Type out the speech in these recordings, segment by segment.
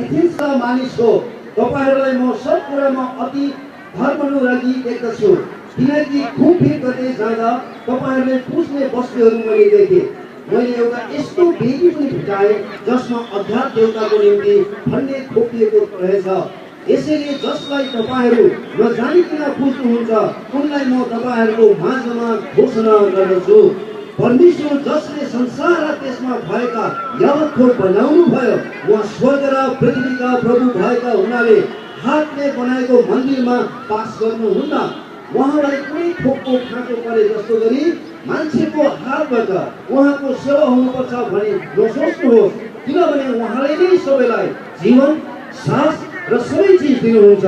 एथेन्सका मानिस हो, तपाईहरूलाई म सब कुरामा अति धर्मानुरागी देख्दछु, किनकि खुब भिड गर्दै जाँदा तपाईहरूले पुज्ने वस्तुहरू मैले देखेँ। मैले एउटा यस्तो वेदी पनि भेटाएँ जसमा अध्यात्म देवताको निम्ति भन्ने खोपिएको रहेछ। यसैले जसलाई तपाईहरू नजानिकन पुज्नुहुन्छ उनलाई म तपाईहरूको माझमा घोषणा गर्दछु, परमेश्वर जसले संसार र त्यसमा भएका यावत थोक बनाउनु भयो, उहाँ स्वर्ग र पृथ्वीका प्रभु भएका हुनाले हातले बनाएको मन्दिरमा पास गर्नुहुन्न। उहाँलाई कुनै थोकको खाँचो परे जस्तो गरी मान्छेको हातबाट उहाँको सेवा हुनुपर्छ भनी नसोच्नुहोस्, किनभने उहाँले नै सबैलाई जीवन, सास र सबै चिज दिनुहुन्छ।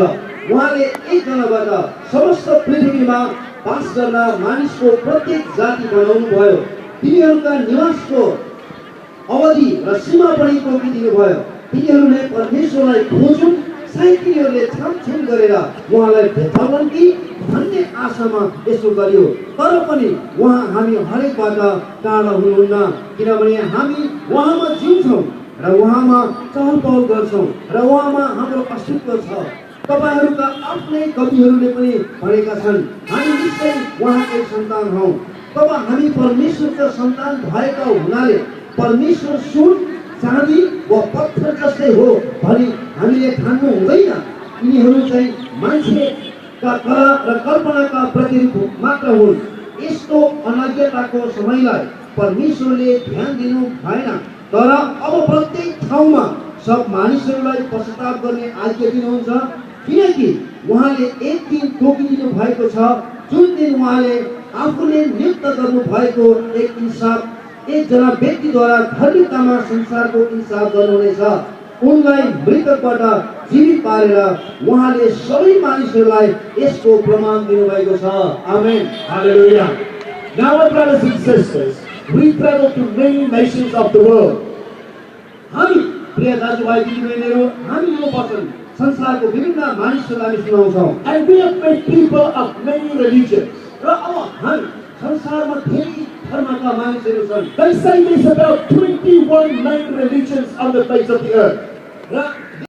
उहाँले एकजनाबाट समस्त पृथ्वीमा पास गर्न मानिसको प्रत्येक जाति बनाउनु भयो। तिनीहरूका निवासको अवधि र सीमा पनि तोकिदिनु भयो। तिनीहरूले परमेश्वरलाई खोजुन्, सायद तिनीहरूले छामछुम गरेर उहाँलाई भेटाउन् कि भन्ने आशामा यसो गरियो। तर पनि उहाँ हामी हरेकबाट टाढा हुनुहुन्न, किनभने हामी उहाँमा जिउँछौँ र उहाँमा चहलपहल गर्छौँ र उहाँमा हाम्रो अस्तित्व छ। तपाईहरूका आफ्नै कविहरूले पनि भनेका छन्, हामी निश्चय उहाँकै सन्तान हौँ। तब हामी परमेश्वरका सन्तान भएका हुनाले परमेश्वर सुन, चाँदी वा पत्थर जस्तै हो भनी हामीले ठान्नु हुँदैन। यिनीहरू चाहिँ मान्छेका कला र कल्पनाका प्रतिरूप मात्र हुन्। यस्तो अनाज्ञताको समयलाई परमेश्वरले ध्यान दिनु भएन, तर अब प्रत्येक ठाउँमा सब मानिसहरूलाई पश्चाताप गर्ने आज्ञा दिनुहुन्छ, किनकि उहाँले एक दिन तोकिदिनु भएको छ, जुन दिन उहाँले आफूले नियुक्त गर्नु भएको एक इंसाफ एकजना व्यक्तिद्वारा धर्मिकतामा संसारको इंसाफ गर्नुहुनेछ। उनलाई मृतकबाट जीवित पारेर उहाँले सबै मानिसहरूलाई यसको प्रमाण दिनुभएको छ। आमेन, Hallelujah. Now, my brothers and sisters, we travel to many nations of the world. हामी प्रिय दाजुभाइ दिदीबहिनीहरू, हामी यो वचन संसारको विभिन्न मानिसहरूलाई हामी सुनाउँछौँ And we have met people of many religions. र अब हामी संसारमा धेरै धर्मका मानिसहरू छन्। They say there's about 21 main religions on the face of the earth. र